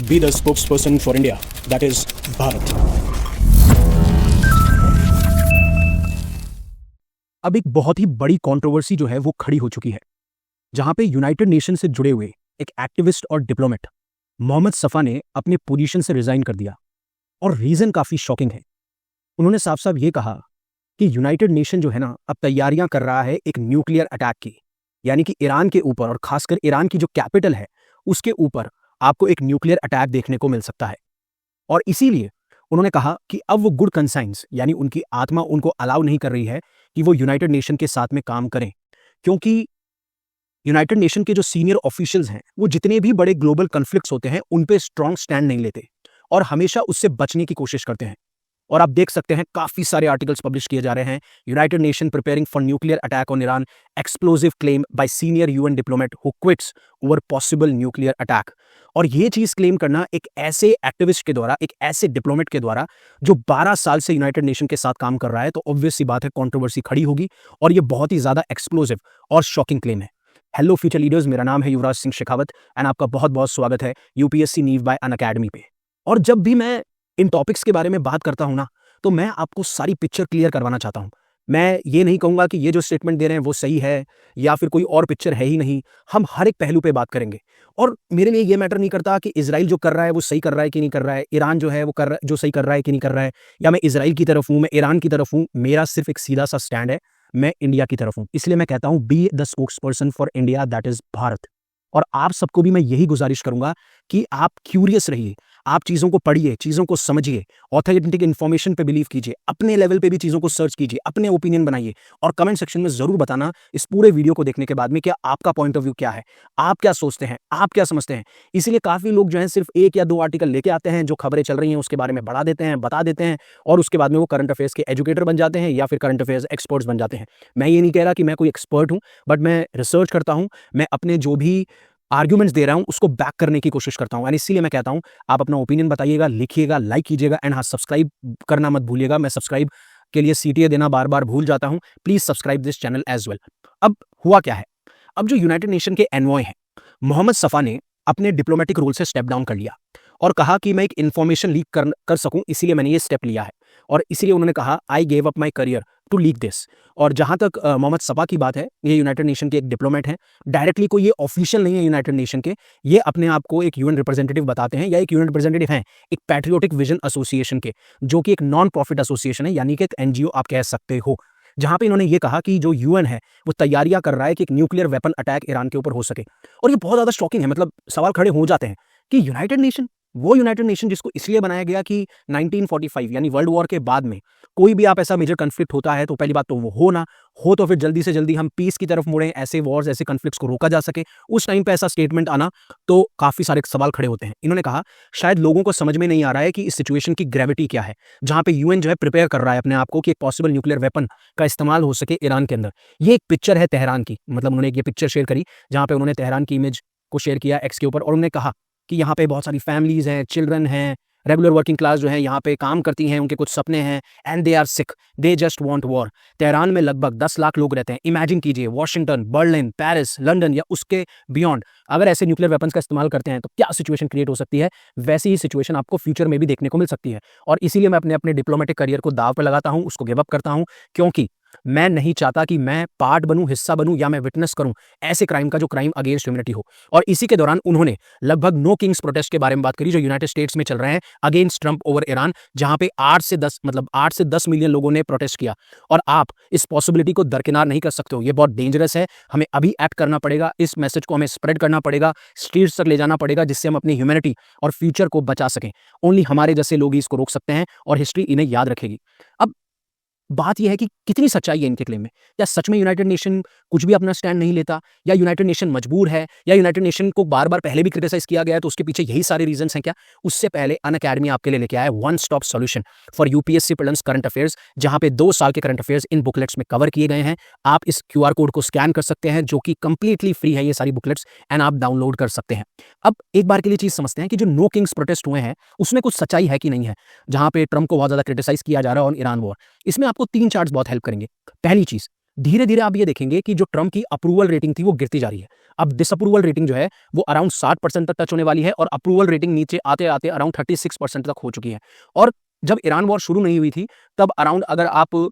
be the spokesperson for India, that is Bharat. अब एक बहुत ही बड़ी कंट्रोवर्सी जो है वो खड़ी हो चुकी है, जहां पे यूनाइटेड नेशन से जुड़े हुए एक एक्टिविस्ट और डिप्लोमेट मोहम्मद सफा ने अपने पोजीशन से रिजाइन कर दिया। और रीजन काफी शॉकिंग है। उन्होंने साफ साफ ये कहा कि यूनाइटेड नेशन जो है ना, अब तैयारियां कर रहा है एक न्यूक्लियर अटैक की, यानी कि ईरान के ऊपर, और खासकर ईरान की जो कैपिटल है उसके ऊपर आपको एक न्यूक्लियर अटैक देखने को मिल सकता है। और इसीलिए उन्होंने कहा कि अब वो गुड कंसाइंस, यानी उनकी आत्मा उनको अलाउ नहीं कर रही है कि वो यूनाइटेड नेशन के साथ में काम करें, क्योंकि यूनाइटेड नेशन के जो सीनियर ऑफिशियल्स हैं वो जितने भी बड़े ग्लोबल कॉन्फ्लिक्ट्स होते हैं उन पे स्ट्रांग स्टैंड नहीं लेते और हमेशा उससे बचने की कोशिश करते हैं। और आप देख सकते हैं काफी सारे आर्टिकल्स पब्लिश किए जा रहे हैं, United nation preparing for nuclear attack on Iran, explosive claim bye senior UN diplomat who quits over possible nuclear attack. और ये चीज क्लेम करना एक ऐसे एक्टिविस्ट के द्वारा, एक ऐसे डिप्लोमेट के द्वारा जो 12 साल से यूनाइटेड नेशन के साथ काम कर रहा है, तो ऑब्वियस सी बात है कंट्रोवर्सी खड़ी होगी और ये बहुत ही ज्यादा एक्सप्लोजिव और शॉकिंग क्लेम है। हेलो फ्यूचर लीडर्स, मेरा नाम है युवराज सिंह शेखावत एंड आपका बहुत बहुत स्वागत है यूपीएससी नीव बाय अनअकैडमी पे। और जब भी मैं इन टॉपिक्स के बारे में बात करता हूं ना, तो मैं आपको सारी पिक्चर क्लियर करवाना चाहता हूं। मैं ये नहीं कहूंगा कि ये जो स्टेटमेंट दे रहे हैं वो सही है या फिर कोई और पिक्चर है ही नहीं। हम हर एक पहलू पे बात करेंगे और मेरे लिए ये मैटर नहीं करता कि इजराइल जो कर रहा है वो सही कर रहा है कि नहीं कर रहा है, ईरान जो है वो जो सही कर रहा है कि नहीं कर रहा है, या मैं इजराइल की तरफ हूं, मैं ईरान की तरफ हूं। मेरा सिर्फ एक सीधा सा स्टैंड है, मैं इंडिया की तरफ हूं। इसलिए मैं कहता हूं be the spokesperson for India, that is Bharat. और आप सबको भी मैं यही गुजारिश करूंगा कि आप क्यूरियस रहिए, आप चीजों को पढ़िए, चीजों को समझिए, ऑथेंटिक इन्फॉर्मेशन पे बिलीव कीजिए, अपने लेवल पे भी चीजों को सर्च कीजिए, अपने ओपिनियन बनाइए और कमेंट सेक्शन में जरूर बताना इस पूरे वीडियो को देखने के बाद में क्या आपका पॉइंट ऑफ व्यू क्या है, आप क्या सोचते हैं, आप क्या समझते हैं। इसीलिए काफी लोग जो है सिर्फ एक या दो आर्टिकल लेके आते हैं, जो खबरें चल रही हैं उसके बारे में बढ़ा देते हैं, बता देते हैं और उसके बाद में वो करंट अफेयर्स के एजुकेटर बन जाते हैं या फिर करंट अफेयर्स एक्सपर्ट्स बन जाते हैं। मैं ये नहीं कह रहा कि मैं कोई एक्सपर्ट हूं, बट मैं रिसर्च करता हूं, मैं अपने जो भी आर्ग्यूमेंट्स दे रहा हूं उसको बैक करने की कोशिश करता हूं। एंड इसीलिए मैं कहता हूं आप अपना ओपिनियन बताइएगा, लिखिएगा, लाइक कीजिएगा एंड हाँ, सब्सक्राइब करना मत भूलिएगा। मैं सब्सक्राइब के लिए सीटीए देना बार बार भूल जाता हूं। Please subscribe this channel as well. अब हुआ क्या है, अब जो यूनाइटेड नेशन के एनवॉय हैं मोहम्मद सफा ने अपने डिप्लोमेटिक रोल से स्टेप डाउन कर लिया और कहा कि मैं एक इन्फॉर्मेशन लीक कर सकूं, इसीलिए मैंने ये स्टेप लिया है। और इसीलिए उन्होंने कहा I gave up my career to leak this. और जहां तक मोहम्मद सफा की बात है, ये यूनाइटेड नेशन के एक डिप्लोमेट हैं, डायरेक्टली कोई ये ऑफिशियल नहीं है यूनाइटेड नेशन के, ये अपने आप को एक यूएन रिप्रेजेंटेटिव बताते हैं या एक यूएन रिप्रेजेंटेटिव हैं एक पैट्रियोटिक विजन एसोसिएशन के, जो कि एक नॉन प्रॉफिट एसोसिएशन है, यानी कि एक एनजीओ आप कह सकते हो। जहां पे इन्होंने ये कहा कि जो यूएन है वो तैयारियां कर रहा है कि एक न्यूक्लियर वेपन अटैक ईरान के ऊपर हो सके। और ये बहुत ज्यादा शॉकिंग है, मतलब सवाल खड़े हो जाते हैं कि यूनाइटेड नेशन, वो यूनाइटेड नेशन जिसको इसलिए बनाया गया कि 1945 यानी वर्ल्ड वॉर के बाद में कोई भी आप ऐसा मेजर कन्फ्लिक्ट होता है तो पहली बात तो वो हो ना हो, तो फिर जल्दी से जल्दी हम पीस की तरफ मुड़ें, ऐसे वॉर्स, ऐसे कन्फ्लिक्ट्स को रोका जा सके। उस टाइम पे ऐसा स्टेटमेंट आना तो काफी सारे सवाल खड़े होते हैं। इन्होंने कहा शायद लोगों को समझ में नहीं आ रहा है कि इस सिचुएशन की ग्रेविटी क्या है, जहां पे यूएन जो है प्रिपेयर कर रहा है अपने आप को कि एक पॉसिबल न्यूक्लियर वेपन का इस्तेमाल हो सके ईरान के अंदर। ये एक पिक्चर है तेहरान की, मतलब उन्होंने ये पिक्चर शेयर करी जहां पे उन्होंने तेहरान की इमेज को शेयर किया एक्स के ऊपर और उन्होंने कहा कि यहाँ पे बहुत सारी फैमिलीज हैं, चिल्ड्रन हैं, रेगुलर वर्किंग क्लास जो है यहाँ पे काम करती हैं, उनके कुछ सपने हैं and they are sick, they just want war. Tehran में लगभग 10 लाख लोग रहते हैं। इमेजिन कीजिए वॉशिंगटन, बर्लिन, पेरिस, लंदन या उसके बियॉन्ड अगर ऐसे न्यूक्लियर वेपन्स का इस्तेमाल करते हैं तो क्या सिचुएशन क्रिएट हो सकती है। वैसी ही सिचुएशन आपको फ्यूचर में भी देखने को मिल सकती है। और इसीलिए मैं अपने डिप्लोमेटिक करियर को दाव पर लगाता हूं, उसको गिव अप करता हूं, क्योंकि मैं नहीं चाहता कि मैं पार्ट बनूं, हिस्सा बनूं या मैं विटनेस करूं ऐसे क्राइम का जो क्राइम अगेंस्ट ह्यूमैनिटी हो। और इसी के दौरान उन्होंने लगभग नो किंग्स प्रोटेस्ट के बारे में बात करी जो यूनाइटेड स्टेट्स में चल रहे हैं अगेंस्ट ट्रंप ओवर ईरान, जहां पे 8 से 10 मिलियन लोगों ने प्रोटेस्ट किया। और आप इस पॉसिबिलिटी को दरकिनार नहीं कर सकते हो, ये बहुत डेंजरस है। हमें अभी एक्ट करना पड़ेगा, इस मैसेज को हमें स्प्रेड करना पड़ेगा, स्ट्रीट्स तक ले जाना पड़ेगा, जिससे हम अपनी ह्यूमैनिटी और फ्यूचर को बचा सकें। ओनली हमारे जैसे लोग ही इसको रोक सकते हैं और हिस्ट्री इन्हें याद रखेगी। अब बात यह है कि कितनी सच्चाई है इनके क्लेम में। क्या सच में यूनाइटेड नेशन कुछ भी अपना स्टैंड नहीं लेता, या यूनाइटेड नेशन मजबूर है, या यूनाइटेड नेशन को बार बार पहले भी क्रिटिसाइज किया गया है तो उसके पीछे यही सारे रीजंस हैं क्या? उससे पहले अनअकैडमी आपके लिए लेके आया one stop solution for UPSC prelims current affairs, जहां पे 2 साल के करंट अफेयर्स इन बुकलेट्स में कवर किए गए हैं। आप इस क्यूआर कोड को स्कैन कर सकते हैं, जो कि कंप्लीटली फ्री है ये सारी बुकलेट्स, एंड आप डाउनलोड कर सकते हैं। अब एक बार के लिए चीज समझते हैं कि जो नो किंग्स प्रोटेस्ट हुए हैं उसमें कुछ सच्चाई है कि नहीं है, जहां पे ट्रंप को बहुत ज्यादा क्रिटिसाइज किया जा रहा है और ईरान वॉर। इसमें आपको 3 चार्ट्स बहुत हेल्प करेंगे। पहली चीज, धीरे धीरे आप ये देखेंगे कि जो ट्रम्प की अप्रूवल रेटिंग थी वो गिरती जा रही है। अब डिसअप्रूवल रेटिंग जो है वो अराउंड 60% तक टच होने वाली है और अप्रूवल रेटिंग नीचे आते आते अराउंड 36% तक हो चुकी है। और जब ईरान वॉर शुरू नहीं हुई थी तब अराउंड, अगर आप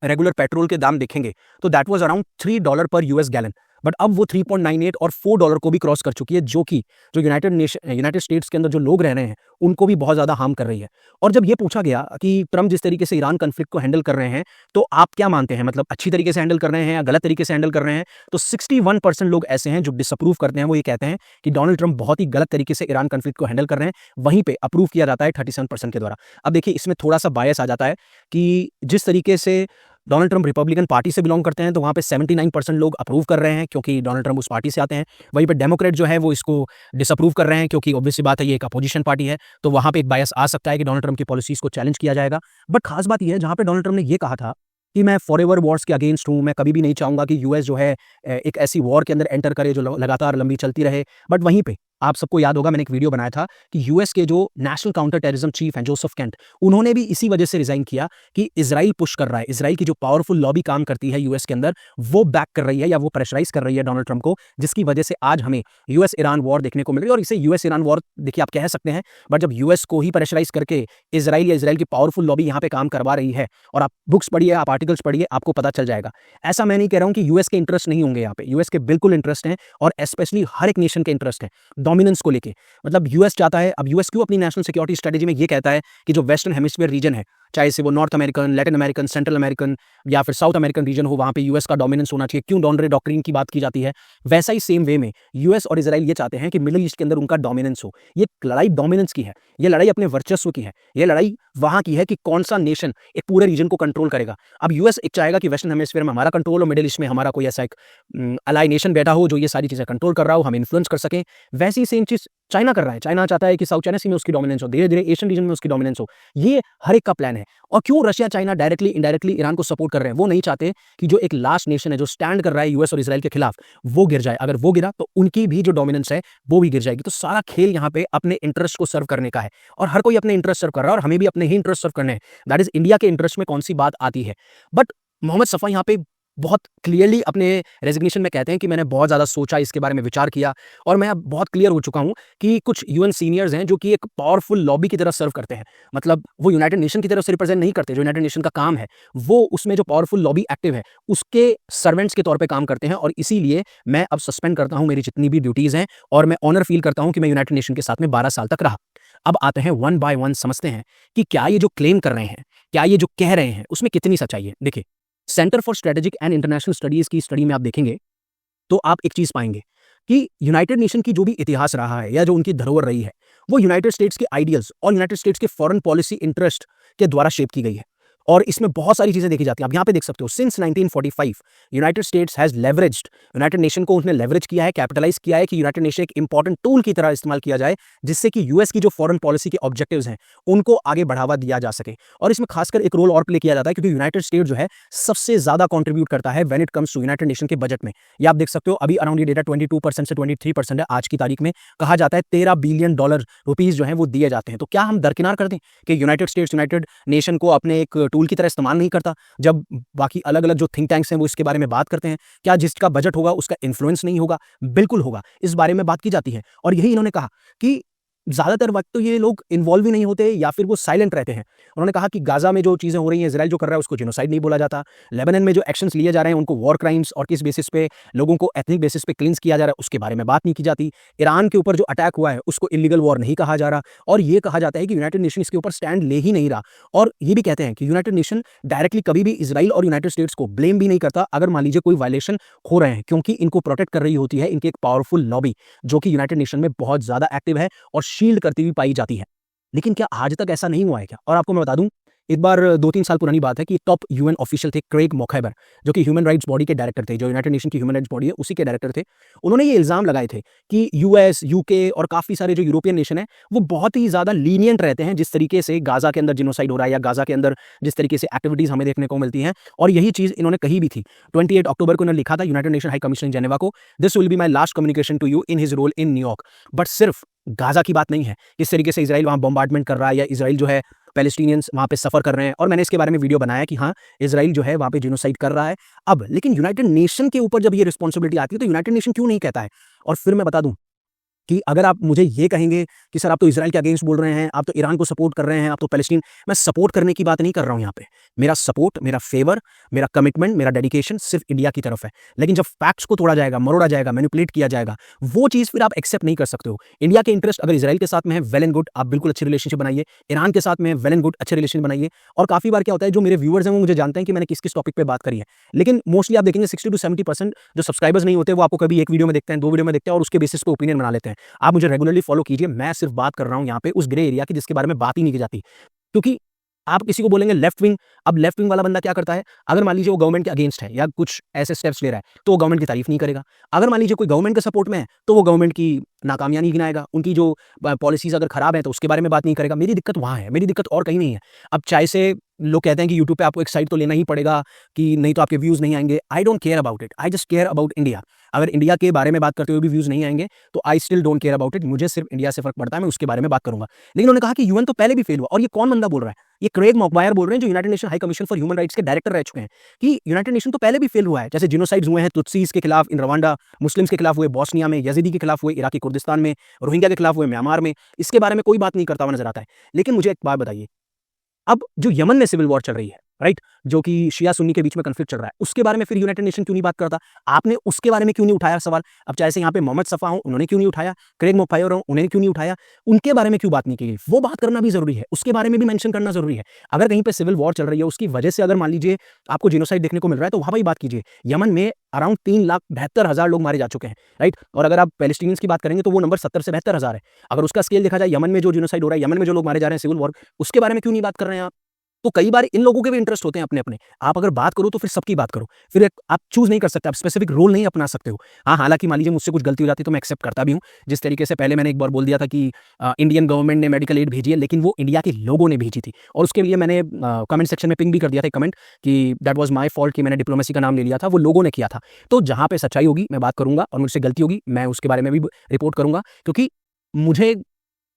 रेगुलर पेट्रोल के दाम देखेंगे तो दैट वाज अराउंड $3 पर यूएस गैलन, बट अब वो 3.98 और $4 को भी क्रॉस कर चुकी है, जो कि जो यूनाइटेड स्टेट्स के अंदर जो लोग रह रहे हैं उनको भी बहुत ज़्यादा हार्म कर रही है। और जब ये पूछा गया कि ट्रम्प जिस तरीके से ईरान कन्फ्लिक्ट को हैंडल कर रहे हैं तो आप क्या मानते हैं, मतलब अच्छी तरीके से हैंडल कर रहे हैं या गलत तरीके से हैंडल कर रहे हैं, तो 61% लोग ऐसे हैं जो डिसअप्रूव करते हैं। वो ये कहते हैं कि डोनाल्ड ट्रम्प बहुत ही गलत तरीके से ईरान कन्फ्लिक्ट को हैंडल कर रहे हैं। वहीं पे अप्रूव किया जाता है 37% के द्वारा। अब देखिए, इसमें थोड़ा सा बायस आ जाता है कि जिस तरीके से डोनाल्ड ट्रम्प रिपब्लिकन पार्टी से बिलोंग करते हैं तो वहाँ पे 79% लोग अप्रूव कर रहे हैं क्योंकि डोनाल्ड ट्रम्प उस पार्टी से आते हैं। वहीं पे डेमोक्रेट जो है वो इसको डिसअप्रूव कर रहे हैं क्योंकि ऑब्वियस सी बात है ये एक अपोजिशन पार्टी है, तो वहाँ पे एक बायस आ सकता है कि डोनाल्ड ट्रम्प की पॉलिसीज को चैलेंज किया जाएगा। बट खास बात यह है जहाँ पे डोनाल्ड ट्रम्प ने ये कहा था कि मैं फॉरएवर वॉर्स के अगेंस्ट हूँ, मैं कभी भी नहीं चाहूंगा कि यूएस जो है एक ऐसी वॉर के अंदर एंटर करे जो लगातार लंबी चलती रहे। बट वहीं पे आप सबको याद होगा, मैंने एक वीडियो बनाया था कि यूएस के जो नेशनल काउंटर टेररिज्म चीफ हैं जोसेफ केंट, उन्होंने भी इसी वजह से रिजाइन किया कि इजराइल पुश कर रहा है, इजराइल की जो पावरफुल लॉबी काम करती है यूएस के अंदर वो बैक कर रही है या वो प्रेशराइज कर रही है डोनाल्ड ट्रम्प को, जिसकी वजह से आज हमें यूएस ईरान वॉर देखने को मिल रही है। और इसे यूएस ईरान वॉर देखिए आप कह सकते हैं, बट जब यूएस को ही प्रेशराइज करके इजराइल या इजराइल की पावरफुल लॉबी यहाँ पे काम करवा रही है, और आप बुक्स पढ़िए, आप आर्टिकल्स पढ़िए, आपको पता चल जाएगा। ऐसा मैं नहीं कह रहा हूँ कि यूएस के इंटरेस्ट नहीं होंगे यहाँ पे, यूएस के बिल्कुल इंटरेस्ट हैं और स्पेशली हर एक नेशन के इंटरेस्ट है डोमिनेंस को लेके। मतलब यूएस चाहता है, अब यूएस क्यों अपनी नेशनल सिक्योरिटी स्ट्रेटजी में ये कहता है कि जो वेस्टर्न हेमिस्फीयर रीजन है, चाहे से वो north American, Latin American, central American या फिर साउथ अमेरिकन रीजन हो, वहां पे यूएस का डोमिनेंस होना चाहिए। क्यों डॉनरे डॉक्ट्रिन की बात की जाती है, वैसा ही सेम वे में यूएस और इजराइल ये चाहते हैं कि मिडिल ईस्ट के अंदर उनका डोमिनेंस हो। ये लड़ाई डोमिनेंस की है, ये लड़ाई अपने वर्चस्व की है, ये लड़ाई वहां की है कि कौन सा नेशन एक पूरे रीजन को कंट्रोल करेगा। अब यूएस एक चाहेगा कि वेस्टर्न हेमिस्फीयर में हमारा कंट्रोल हो, मिडिल ईस्ट में हमारा कोई ऐसा एक अलाई नेशन बैठा हो जो ये सारी चीजें कंट्रोल कर रहा हो, हम इन्फ्लुएंस कर सकें। वैसी सेम चीज चाइना कर रहा है। चाइना चाहता है कि साउथ चाइना सी में उसकी डोमिनेंस हो, धीरे धीरे एशियन रीजन में उसकी डोमिनेंस हो। ये हर एक का प्लान है। और क्यों Russia China directly indirectly Iran को सपोर्ट कर रहे हैं, वो नहीं चाहते कि जो एक लास्ट नेशन है जो स्टैंड कर रहा है यूएस और इजराइल के खिलाफ वो गिर जाए। अगर वो गिरा तो उनकी भी जो डोमिनेंस है वो भी गिर जाएगी। तो सारा खेल यहाँ पे अपने इंटरेस्ट को सर्व करने का है और हर कोई अपने इंटरेस्ट सर्व कर रहा है और हमें भी अपने ही इंटरेस्ट सर्व करने हैं। दैट इज इंडिया के इंटरेस्ट में कौन सी बात आती है। बट मोहम्मद सफ़ा यहाँ पे बहुत क्लियरली अपने रेजिग्नेशन में कहते हैं कि मैंने बहुत ज़्यादा सोचा, इसके बारे में विचार किया और मैं अब बहुत क्लियर हो चुका हूं कि कुछ यूएन सीनियर्स हैं जो कि एक पावरफुल लॉबी की तरह सर्व करते हैं। मतलब वो यूनाइटेड नेशन की तरफ से रिप्रेजेंट नहीं करते, जो यूनाइटेड नेशन का काम है वो उसमें जो पावरफुल लॉबी एक्टिव है उसके सर्वेंट्स के तौर पर काम करते हैं। और इसीलिए मैं अब सस्पेंड करता हूँ मेरी जितनी भी ड्यूटीज़ हैं और मैं ऑनर फील करता हूँ कि मैं यूनाइटेड नेशन के साथ में 12 साल तक रहा। अब आते हैं वन बाय वन, समझते हैं कि क्या ये जो क्लेम कर रहे हैं, क्या ये जो कह रहे हैं उसमें कितनी सच्चाई है। देखिए, centre for strategic and international studies की स्टडी में आप देखेंगे तो आप एक चीज पाएंगे कि यूनाइटेड नेशन की जो भी इतिहास रहा है या जो उनकी धरोहर रही है वो यूनाइटेड स्टेट्स के आइडियल्स और यूनाइटेड स्टेट्स के फॉरेन पॉलिसी इंटरेस्ट के द्वारा शेप की गई है। और इसमें बहुत सारी चीजें देखी जाती हैं। आप यहां पे देख सकते हो, since 1945 United states has leveraged, United nation को उसने लेवरेज किया है, कैपिटलाइज किया है कि यूनाइटेड नेशन एक इंपॉर्टेंट टूल की तरह इस्तेमाल किया जाए जिससे कि यूएस की जो फॉरेन पॉलिसी के ऑब्जेक्टिव्स हैं उनको आगे बढ़ावा दिया जा सके। और इसमें खासकर एक रोल और प्ले किया जाता है क्योंकि यूनाइटेड स्टेट जो है सबसे ज्यादा कॉन्ट्रीब्यूट करता है when it comes to United Nation के बजट में। ये आप देख सकते हो, अभी अराउंड ये डेटा 22% से 23% है आज की तारीख में। कहा जाता है $13 बिलियन रुपीज जो है वो दिए जाते हैं। तो क्या हम दरकिनार कर दें कि यूनाइटेड स्टेट्स यूनाइटेड नेशन को अपने एक टूल की तरह इस्तेमाल नहीं करता, जब बाकी अलग अलग जो थिंक टैंक्स हैं वो इसके बारे में बात करते हैं? क्या जिसका बजट होगा उसका इन्फ्लुएंस नहीं होगा? बिल्कुल होगा, इस बारे में बात की जाती है। और यही इन्होंने कहा कि ज्यादातर वक्त तो ये लोग इन्वॉल्व ही नहीं होते या फिर वो साइलेंट रहते हैं। उन्होंने कहा कि गाजा में जो चीजें हो रही हैं, इजराइल जो कर रहा है उसको जेनोसाइड नहीं बोला जाता। लेबनान में जो एक्शंस लिए जा रहे हैं उनको वॉर क्राइम्स और किस बेसिस पे लोगों को एथनिक बेसिस पे क्लींस किया जा रहा है उसके बारे में बात नहीं की जाती। ईरान के ऊपर जो अटैक हुआ है उसको इलीगल वॉर नहीं कहा जा रहा। और ये कहा जाता है कि यूनाइटेड नेशन इसके ऊपर स्टैंड ले ही नहीं रहा। और ये भी कहते हैं कि यूनाइटेड नेशन डायरेक्टली कभी भी इजराइल और यूनाइटेड स्टेट्स को ब्लेम भी नहीं करता अगर मान लीजिए कोई वायलेशन हो रहे हैं, क्योंकि इनको प्रोटेक्ट कर रही होती है इनकी एक पावरफुल लॉबी जो कि यूनाइटेड नेशन में बहुत ज्यादा एक्टिव है और शील्ड करती हुई पाई जाती है। लेकिन क्या आज तक ऐसा नहीं हुआ है क्या? और आपको मैं बता दूं, एक बार 2-3 साल पुरानी बात है कि टॉप यूएन ऑफिशियल थे क्रेग मोखैबर, जो कि ह्यूमन राइट्स बॉडी के डायरेक्टर थे, जो यूनाइटेड नेशन की ह्यूमन राइट्स बॉडी है उसी के डायरेक्टर थे। उन्होंने ये इल्जाम लगाए थे कि यूएस, यूके और काफी सारे जो यूरोपियन नेशन है वो बहुत ही ज्यादा लीनियंट रहते हैं जिस तरीके से गाजा के अंदर जिनोसाइड हो रहा है या गाजा के अंदर जिस तरीके से एक्टिविटीज हमें देखने को मिलती हैं। और यही चीज इन्होंने कही भी थी। 28 अक्टूबर को इन्होंने लिखा था United Nation High Commissioner Geneva को, this will be my last communication to you in his role in New York. But सिर्फ गाजा की बात नहीं है, किस तरीके से इजराइल वहां बॉम्बार्डमेंट कर रहा है या इजराइल जो है पैलेस्टीनियंस वहाँ पे सफ़र कर रहे हैं, और मैंने इसके बारे में वीडियो बनाया कि हाँ, इजराइल जो है वहाँ पे जिनोसाइड कर रहा है। अब लेकिन यूनाइटेड नेशन के ऊपर जब ये रिस्पॉन्सिबिलिटी आती है तो यूनाइटेड नेशन क्यों नहीं कहता है? और फिर मैं बता दूं कि अगर आप मुझे ये कहेंगे कि सर आप तो इज़राइल के अगेंस्ट बोल रहे हैं, आप तो ईरान को सपोर्ट कर रहे हैं, आप तो पैलेस्टीन, मैं सपोर्ट करने की बात नहीं कर रहा हूँ यहाँ पे। मेरा सपोर्ट, मेरा फेवर, मेरा कमिटमेंट, मेरा डेडिकेशन सिर्फ इंडिया की तरफ है। लेकिन जब फैक्ट्स को तोड़ा जाएगा, मरोड़ा जाएगा, मैनिपुलेट किया जाएगा, वो चीज़ फिर आप एक्सेप्ट नहीं कर सकते हो। इंडिया के इंटरेस्ट अगर इज़राइल के साथ में है, वेल एंड गुड, आप बिल्कुल अच्छी रिलेशनशिप बनाइए। ईरान के साथ में है, वेल एंड गुड, अच्छे रिलेशन बनाइए। और काफ़ी बार क्या होता है, जो मेरे व्यूअर्स हैं वो मुझे जानते हैं कि मैंने किस-किस टॉपिक पे बात करी है। लेकिन मोस्टली आप देखेंगे 60 to 70% जो सब्सक्राइबर्स नहीं होते, वो आपको कभी एक वीडियो में देखते हैं, 2 वीडियो में देखते हैं और उसके बेसिस पे ओपिनियन बना लेते हैं। आप मुझे रेगुलरली फॉलो कीजिए। मैं सिर्फ बात कर रहा हूं यहां पे उस ग्रे एरिया की जिसके बारे में बात ही नहीं की जाती। क्योंकि आप किसी को बोलेंगे लेफ्ट विंग, अब लेफ्ट विंग वाला बंदा क्या करता है, अगर मान लीजिए वो गवर्नमेंट के अगेंस्ट है या कुछ ऐसे स्टेप्स ले रहा है तो वो गवर्नमेंट की तारीफ नहीं करेगा। अगर मान लीजिए कोई गवर्नमेंट के सपोर्ट में है तो वो गवर्नमेंट की नाकामियां नहीं गिनाएगा, उनकी जो पॉलिसीज अगर खराब है तो उसके बारे में बात नहीं करेगा। मेरी दिक्कत वहां है, मेरी दिक्कत और कहीं नहीं है। अब चाहे से लोग कहते हैं कि यूट्यूब पे आपको एक साइड तो लेना ही पड़ेगा कि नहीं तो आपके व्यूज नहीं आएंगे। I don't care about it, I just care about India. अगर इंडिया के बारे में बात करते हुए भी व्यूज नहीं आएंगे तो I still don't care about it. मुझे सिर्फ इंडिया से फर्क पड़ता है, मैं उसके बारे में बात करूंगा। लेकिन उन्होंने कहा कि यूएन तो पहले भी फेल हुआ, और ये कौन बंदा बोल रहा है? ये क्रेग मैकग्वायर बोल रहे हैं, जो United Nation high commission for human rights के डायरेक्टर रह चुके हैं, कि यूनाइटेड नेशन तो पहले भी फेल हुआ है। जैसे जिनोसाइड्स हुए हैं तुत्सीज के खिलाफ इन रवांडा, मुस्लिम्स के खिलाफ हुए बॉस्निया में, यजीदी के खिलाफ हुए इराकी कुर्दिस्तान में, रोहिंग्या के खिलाफ हुए म्यांमार में। इसके बारे में कोई बात नहीं करता हुआ नजर आता है। लेकिन मुझे एक बात बताइए, अब जो यमन में सिविल वॉर चल रही है, राइट, जो कि शिया सुन्नी के बीच में कन्फ्लिक्ट चल रहा है, उसके बारे में फिर यूनाइटेड नेशन क्यों नहीं बात करता? आपने उसके बारे में क्यों नहीं उठाया सवाल? अब चाहे से यहाँ पे मोहम्मद सफा हो, उन्होंने क्यों नहीं उठाया? क्रेग मैकग्वायर हो, उन्होंने क्यों नहीं उठाया? उनके बारे में क्यों बात नहीं की गई? वो बात करना भी जरूरी है, उसके बारे में भी मेंशन करना जरूरी है। अगर कहीं पे सिविल वॉर चल रही है, उसकी वजह से अगर मान लीजिए आपको जिनोसाइड देखने को मिल रहा है तो वहां पर बात कीजिए। यमन में अराउंड 3,72,000 लोग मारे जा चुके हैं, राइट। और अगर आप पैलेस्टीनियंस की बात करेंगे तो वो नंबर 70 से 72,000 है। अगर उसका स्केल देखा जाए, यमन में जो जिनोसाइड हो रहा है, यमन में जो लोग मारे जा रहे हैं सिविल वॉर, उसके बारे में क्यों नहीं बात कर रहे हैं आप? तो कई बार इन लोगों के भी इंटरेस्ट होते हैं अपने अपने। आप अगर बात करो तो फिर सबकी बात करो, फिर आप चूज नहीं कर सकते, आप स्पेसिफिक रोल नहीं अपना सकते हो। हाँ, हालांकि मान लीजिए मुझसे कुछ गलती हो जाती है तो मैं एक्सेप्ट करता भी हूँ। जिस तरीके से पहले मैंने एक बार बोल दिया था कि इंडियन गवर्नमेंट ने मेडिकल एड भेजी है, लेकिन वो इंडिया के लोगों ने भेजी थी, और उसके लिए मैंने कमेंट सेक्शन में पिंग भी कर दिया था कमेंट कि दैट वाज माय फॉल्ट कि मैंने डिप्लोमेसी का नाम ले लिया था, वो लोगों ने किया था। तो जहां पे सच्चाई होगी मैं बात करूंगा, और मुझसे गलती होगी मैं उसके बारे में भी रिपोर्ट करूंगा। क्योंकि मुझे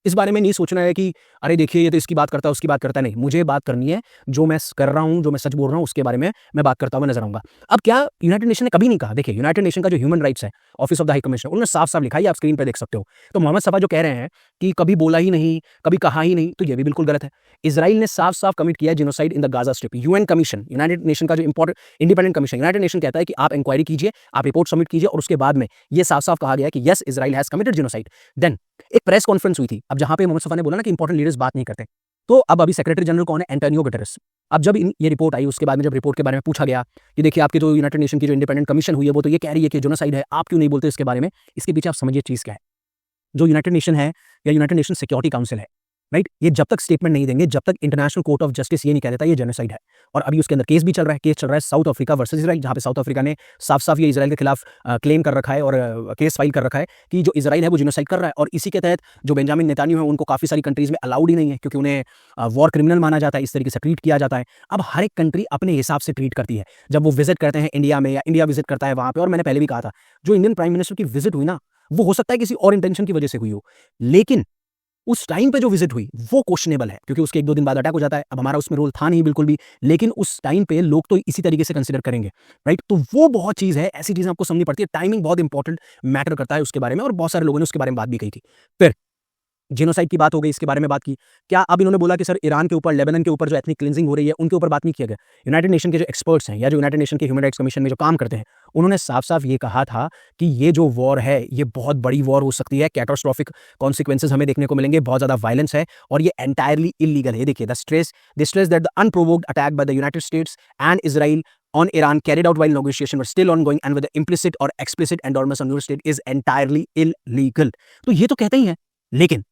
इस बारे में नहीं सोचना है कि अरे देखिए ये तो इसकी बात करता है, उसकी बात करता है। नहीं, मुझे बात करनी है, जो मैं कर रहा हूँ, जो मैं सच बोल रहा हूँ, उसके बारे में मैं बात करता हुआ नजर आऊंगा। अब क्या यूनाइटेड नेशन ने कभी नहीं कहा? देखिए, यूनाइटेड नेशन का जो ह्यूमन राइट्स है, office of the high commissioner, उन्होंने साफ साफ लिखा है, आप स्क्रीन पर देख सकते हो। तो मोहम्मद सफा जो कह रहे हैं कि कभी बोला ही नहीं, कभी कहा ही नहीं, तो ये भी बिल्कुल गलत है। इजराइल ने साफ साफ कमिट किया genocide in the Gaza strip. UN commission, United nation का जो important independent commission, United nation कहता है कि आप इंक्वायरी कीजिए, आप रिपोर्ट सबमिट कीजिए, और उसके बाद में ये साफ साफ कहा गया है कि yes, Israel has committed genocide. Then एक प्रेस कॉन्फ्रेंस हुई थी, अब जहां पे मोहम्मद सफा ने बोला ना कि इंपॉर्टेंट लीडर्स बात नहीं करते, तो अब अभी सेक्रेटरी जनरल कौन है? Antonio Guterres. अब जब ये रिपोर्ट आई, उसके बाद में जब रिपोर्ट के बारे में पूछा गया कि देखिए आपके जो यूनाइटेड नेशन की जो इंडिपेंडेंट कमीशन हुई है वो तो ये कह रही है कि जेनोसाइड है, आप क्यों नहीं बोलते इसके बारे में? इसके पीछे आप समझिए चीज क्या है। जो यूनाइटेड नेशन है या यूनाइटेड नेशन सिक्योरिटी काउंसिल है, राइट, ये जब तक स्टेटमेंट नहीं देंगे, जब तक इंटरनेशनल कोर्ट ऑफ जस्टिस ये नहीं कह देता ये जेनोसाइड है। और अभी उसके अंदर केस भी चल रहा है, केस चल रहा है साउथ अफ्रीका वर्सेस इजराइल, जहां पे साउथ अफ्रीका ने साफ साफ ये इजराइल के खिलाफ क्लेम कर रखा है और केस फाइल कर रखा है कि जो इजराइल है वो जेनोसाइड कर रहा है। और इसी के तहत जो बेंजामिन नेतान्याहू है उनको काफी सारी कंट्रीज में अलाउड ही नहीं है, क्योंकि उन्हें वॉर क्रिमिनल माना जाता है, इस तरीके से ट्रीट किया जाता है। अब हर एक कंट्री अपने हिसाब से ट्रीट करती है। जब वो विजिट करते हैं इंडिया में, या इंडिया विजिट करता है वहां पे, और मैंने पहले भी कहा था, जो इंडियन प्राइम मिनिस्टर की विजिट हुई ना, वो हो सकता है किसी और इंटेंशन की वजह से हुई हो, लेकिन उस टाइम पे जो विजिट हुई वो क्वेश्चनेबल है, क्योंकि उसके 1-2 दिन बाद अटैक हो जाता है। अब हमारा उसमें रोल था नहीं बिल्कुल भी, लेकिन उस टाइम पे लोग तो इसी तरीके से कंसीडर करेंगे, राइट। तो वो बहुत चीज है, ऐसी चीजें आपको समझनी पड़ती है। टाइमिंग बहुत इंपॉर्टेंट मैटर करता है उसके बारे में, और बहुत सारे लोगों ने उसके बारे में बात भी कही थी। फिर जेनोसाइड की बात हो गई, इसके बारे में बात की। क्या अब इन्होंने बोला कि सर ईरान के ऊपर, लेबनान के ऊपर जो एथनिक क्लिंजिंग हो रही है उनके ऊपर बात नहीं किया गया? यूनाइटेड नेशन के जो एक्सपर्ट्स हैं या जो यूनाइटेड नेशन के ह्यूमन राइट्स कमीशन में जो काम करते हैं, उन्होंने साफ साफ ये कहा था कि ये जो वॉर है ये बहुत बड़ी वॉर हो सकती है, कैटास्ट्रोफिक कॉन्सिक्वेंसेज हमें देखने को मिलेंगे, बहुत ज्यादा वायलेंस है और ये एंटायरली इलीगल है। देखिए, the stress that the unprovoked attack by the United states and Israel on Iran carried out while negotiation were still ongoing and with the implicit or explicit endorsements on your state is entirely illegal। तो ये तो कहते ही हैं, लेकिन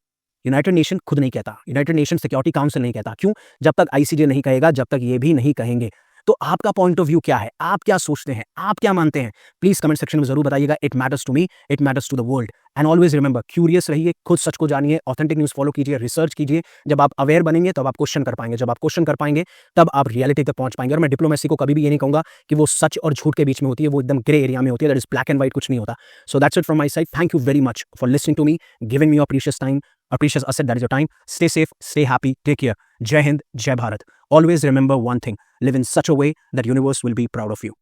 United nation खुद नहीं कहता, United nation security council नहीं कहता। क्यों? जब तक आईसीजे नहीं कहेगा, जब तक ये भी नहीं कहेंगे। तो आपका पॉइंट ऑफ व्यू क्या है? आप क्या सोचते हैं? आप क्या मानते हैं? प्लीज कमेंट सेक्शन में जरूर बताइएगा। It matters to me, it matters to the world. And always remember, curious रहिए, खुद सच को जानिए, ऑथेंटिक न्यूज फॉलो कीजिए, रिसर्च कीजिए। जब आप अवेयर बनेंगे तब आप क्वेश्चन कर पाएंगे, जब आप क्वेश्चन कर पाएंगे तब आप रियलिटी तक पहुंच पाएंगे। और मैं डिप्लोमेसी को कभी भी ये नहीं कहूंगा कि वो सच और झूठ के बीच में होती है, वो एकदम ग्रे एरिया में होती है, that is black and white, कुछ नहीं होता। So that's it from my side. Thank you very much for listening to me, giving me your precious time. precious asset that is your time. Stay safe, stay happy, take care. Jai Hind, Jai Bharat. Always remember one thing, live in such a way that universe will be proud of you.